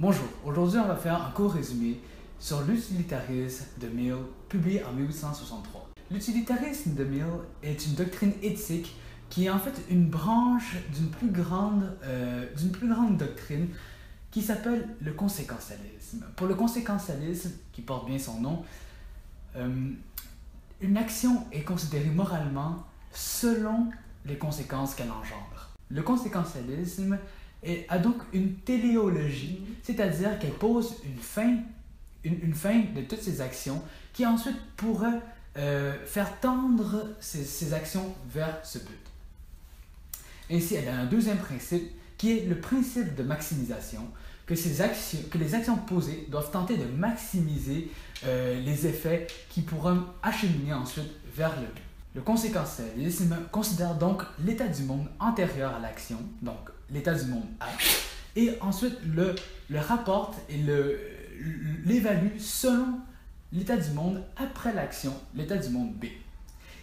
Bonjour, aujourd'hui on va faire un court résumé sur l'utilitarisme de Mill, publié en 1863. L'utilitarisme de Mill est une doctrine éthique qui est en fait une branche d'une plus grande doctrine qui s'appelle le conséquentialisme. Pour le conséquentialisme, qui porte bien son nom, une action est considérée moralement selon les conséquences qu'elle engendre. Le conséquentialisme a donc une téléologie, c'est-à-dire qu'elle pose une fin de toutes ces actions qui ensuite pourrait faire tendre ces actions vers ce but. Ainsi, elle a un deuxième principe qui est le principe de maximisation, que les actions posées doivent tenter de maximiser les effets qui pourront acheminer ensuite vers le but. Le conséquentialisme considère donc l'état du monde antérieur à l'action, donc l'état du monde A, et ensuite le rapporte et l'évalue selon l'état du monde après l'action, l'état du monde B.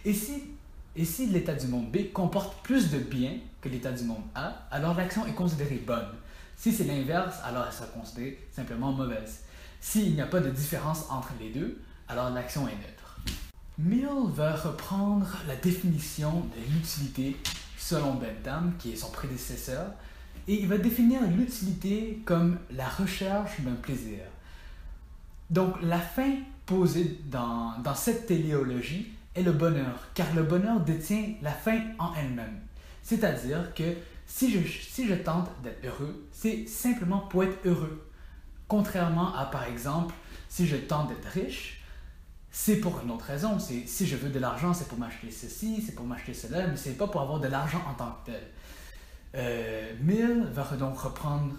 Et si l'état du monde B comporte plus de biens que l'état du monde A, alors l'action est considérée bonne. Si c'est l'inverse, alors elle sera considérée simplement mauvaise. S'il n'y a pas de différence entre les deux, alors l'action est neutre. Mill va reprendre la définition de l'utilité selon Bentham, qui est son prédécesseur, et il va définir l'utilité comme la recherche d'un plaisir. Donc la fin posée dans cette téléologie est le bonheur, car le bonheur détient la fin en elle-même. C'est-à-dire que si je tente d'être heureux, c'est simplement pour être heureux. Contrairement à, par exemple, si je tente d'être riche, c'est pour une autre raison. Si je veux de l'argent, c'est pour m'acheter ceci, c'est pour m'acheter cela, mais c'est pas pour avoir de l'argent en tant que tel. Mill va donc reprendre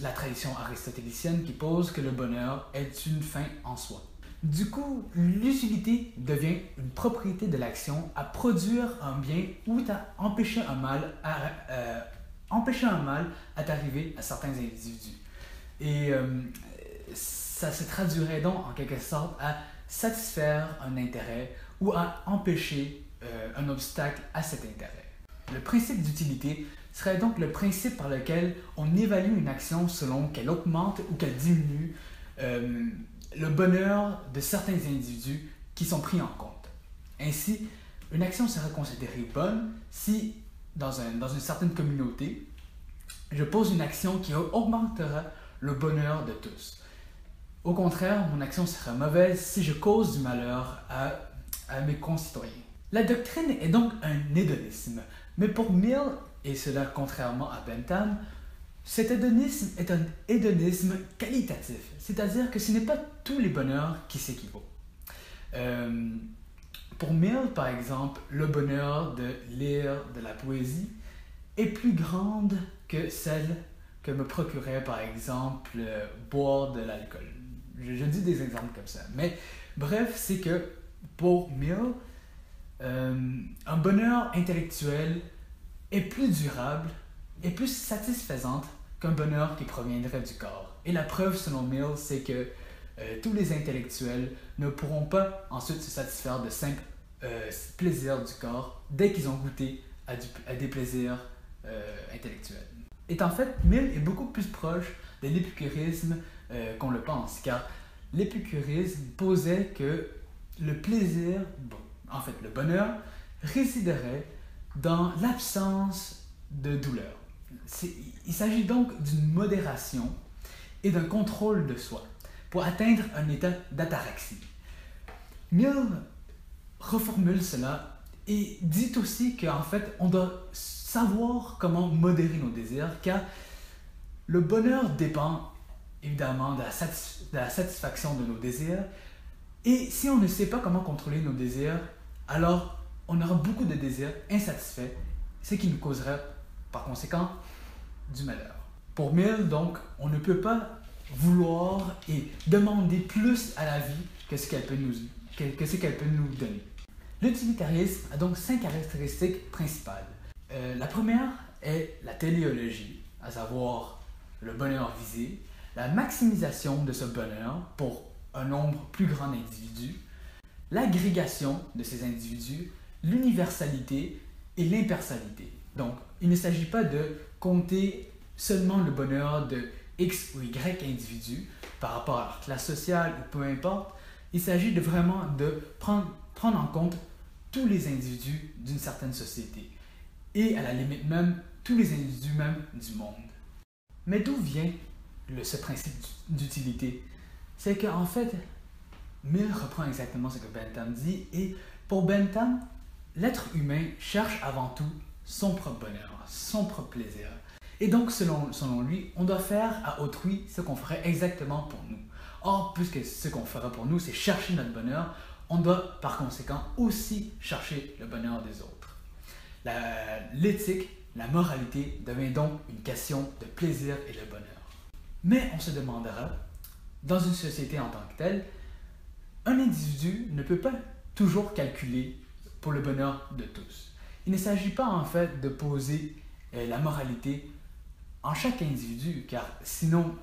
la tradition aristotélicienne qui pose que le bonheur est une fin en soi. Du coup, l'utilité devient une propriété de l'action à produire un bien ou à empêcher un mal à t'arriver à certains individus. Et ça se traduirait donc en quelque sorte à satisfaire un intérêt ou à empêcher un obstacle à cet intérêt. Le principe d'utilité serait donc le principe par lequel on évalue une action selon qu'elle augmente ou qu'elle diminue le bonheur de certains individus qui sont pris en compte. Ainsi, une action serait considérée bonne si, dans une certaine communauté, je pose une action qui augmentera le bonheur de tous. Au contraire, mon action serait mauvaise si je cause du malheur à mes concitoyens. La doctrine est donc un hédonisme, mais pour Mill, et cela contrairement à Bentham, cet hédonisme est un hédonisme qualitatif, c'est-à-dire que ce n'est pas tous les bonheurs qui s'équivalent. Pour Mill, par exemple, le bonheur de lire de la poésie est plus grande que celle que me procurait, par exemple, boire de l'alcool. Je dis des exemples comme ça. Mais bref, c'est que pour Mill, un bonheur intellectuel est plus durable et plus satisfaisante qu'un bonheur qui proviendrait du corps. Et la preuve, selon Mill, c'est que tous les intellectuels ne pourront pas ensuite se satisfaire de simples plaisirs du corps dès qu'ils ont goûté à des plaisirs intellectuels. Et en fait, Mill est beaucoup plus proche de l'épicurisme qu'on le pense, car l'épicurisme posait que le plaisir, le bonheur, résiderait dans l'absence de douleur. Il s'agit donc d'une modération et d'un contrôle de soi pour atteindre un état d'ataraxie. Mill reformule cela et dit aussi qu'en fait, on doit savoir comment modérer nos désirs, car le bonheur dépend évidemment de la satisfaction de nos désirs, et si on ne sait pas comment contrôler nos désirs, alors on aura beaucoup de désirs insatisfaits, ce qui nous causerait par conséquent du malheur. Pour Mill, donc, on ne peut pas vouloir et demander plus à la vie que ce qu'elle peut nous donner. L'utilitarisme a donc 5 caractéristiques principales. La première est la téléologie, à savoir le bonheur visé, la maximisation de ce bonheur pour un nombre plus grand d'individus, l'agrégation de ces individus, l'universalité et l'impersonnalité. Donc, il ne s'agit pas de compter seulement le bonheur de X ou Y individus par rapport à leur classe sociale ou peu importe. Il s'agit de vraiment de prendre en compte tous les individus d'une certaine société et à la limite même tous les individus même du monde. Mais d'où vient ce principe d'utilité? C'est qu'en fait, Mill reprend exactement ce que Bentham dit et pour Bentham, l'être humain cherche avant tout son propre bonheur, son propre plaisir. Et donc, selon lui, on doit faire à autrui ce qu'on ferait exactement pour nous. Or, puisque ce qu'on fera pour nous, c'est chercher notre bonheur, on doit par conséquent aussi chercher le bonheur des autres. L'éthique, la moralité devient donc une question de plaisir et de bonheur. Mais on se demandera, dans une société en tant que telle, un individu ne peut pas toujours calculer pour le bonheur de tous. Il ne s'agit pas en fait de poser la moralité en chaque individu, car sinon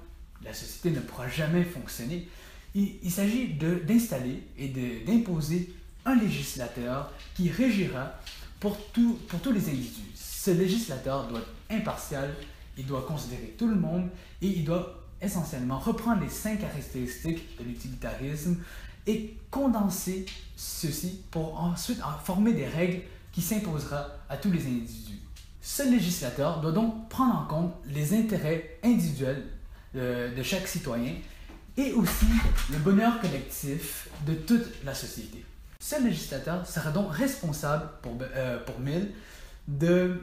la société ne pourra jamais fonctionner. Il s'agit d'installer et d'imposer un législateur qui régira pour tous les individus. Ce législateur doit être impartial, il doit considérer tout le monde et il doit essentiellement reprendre les 5 caractéristiques de l'utilitarisme et condenser ceci pour ensuite former des règles qui s'imposera à tous les individus. Ce législateur doit donc prendre en compte les intérêts individuels de chaque citoyen et aussi le bonheur collectif de toute la société. Ce législateur sera donc responsable pour Mill de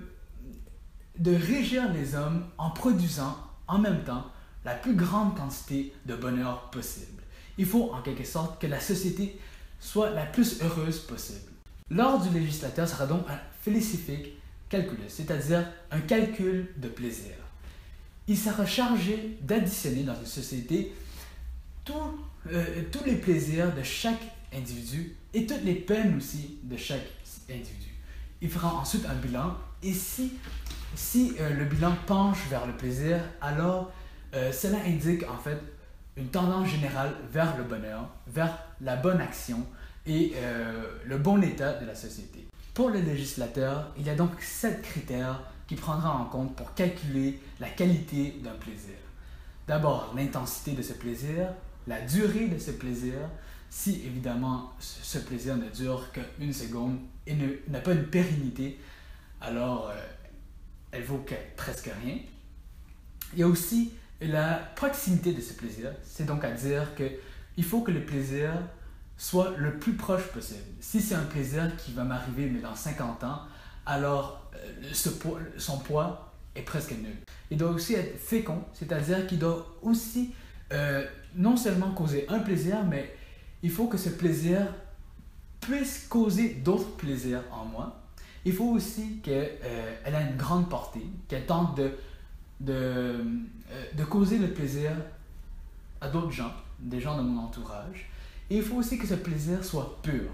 régir les hommes en produisant en même temps la plus grande quantité de bonheur possible. Il faut en quelque sorte que la société soit la plus heureuse possible. L'ordre du législateur sera donc un philosophique calculus, c'est-à-dire un calcul de plaisir. Il sera chargé d'additionner dans une société tous les plaisirs de chaque individu et toutes les peines aussi de chaque individu. Il fera ensuite un bilan et si le bilan penche vers le plaisir, alors cela indique en fait une tendance générale vers le bonheur, vers la bonne action et le bon état de la société. Pour le législateur, il y a donc 7 critères qu'il prendra en compte pour calculer la qualité d'un plaisir. D'abord, l'intensité de ce plaisir, la durée de ce plaisir, si évidemment ce plaisir ne dure qu'une seconde et n'a pas une pérennité, alors elle vaut presque rien. Il y a aussi la proximité de ce plaisir, c'est donc à dire qu'il faut que le plaisir soit le plus proche possible. Si c'est un plaisir qui va m'arriver mais dans 50 ans, alors son poids est presque nul. Il doit aussi être fécond, c'est-à-dire qu'il doit aussi non seulement causer un plaisir, mais il faut que ce plaisir puisse causer d'autres plaisirs en moi. Il faut aussi qu'elle ait une grande portée, qu'elle tente de causer le plaisir à d'autres gens, des gens de mon entourage. Et il faut aussi que ce plaisir soit pur.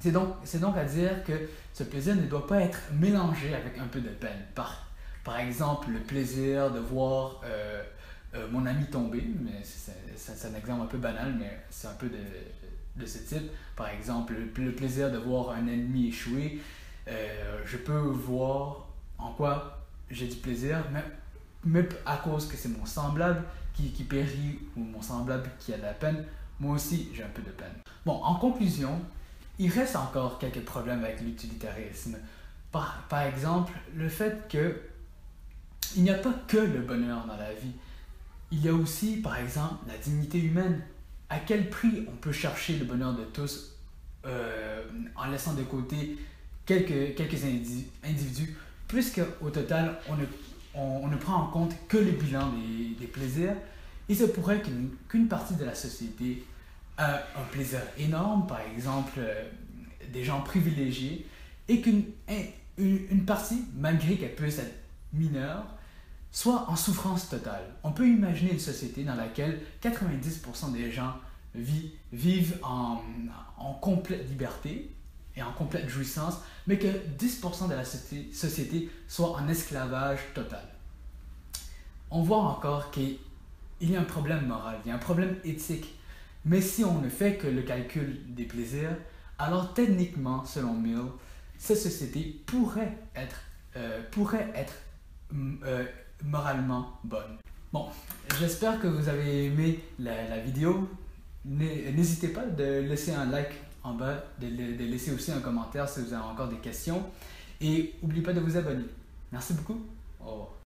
C'est donc à dire que ce plaisir ne doit pas être mélangé avec un peu de peine. Par exemple, le plaisir de voir mon ami tomber, mais c'est un exemple un peu banal, mais c'est un peu de ce type. Par exemple, le plaisir de voir un ennemi échouer, je peux voir en quoi j'ai du plaisir, mais à cause que c'est mon semblable qui périt ou mon semblable qui a de la peine, moi aussi j'ai un peu de peine. Bon, en conclusion, il reste encore quelques problèmes avec l'utilitarisme. Par exemple, le fait qu'il n'y a pas que le bonheur dans la vie. Il y a aussi, par exemple, la dignité humaine. À quel prix on peut chercher le bonheur de tous en laissant de côté quelques individus, puisque au total, on ne prend en compte que le bilan des plaisirs. Il se pourrait qu'une partie de la société a un plaisir énorme, par exemple des gens privilégiés, et qu'une partie, malgré qu'elle puisse être mineure, soit en souffrance totale. On peut imaginer une société dans laquelle 90% des gens vivent en complète liberté et en complète jouissance, mais que 10% de la société soit en esclavage total. On voit encore qu'il y a un problème moral, il y a un problème éthique. Mais si on ne fait que le calcul des plaisirs, alors techniquement, selon Mill, cette société pourrait être moralement bonne. Bon, j'espère que vous avez aimé la vidéo. N'hésitez pas de laisser un like en bas, de laisser aussi un commentaire si vous avez encore des questions. Et n'oubliez pas de vous abonner. Merci beaucoup. Au revoir.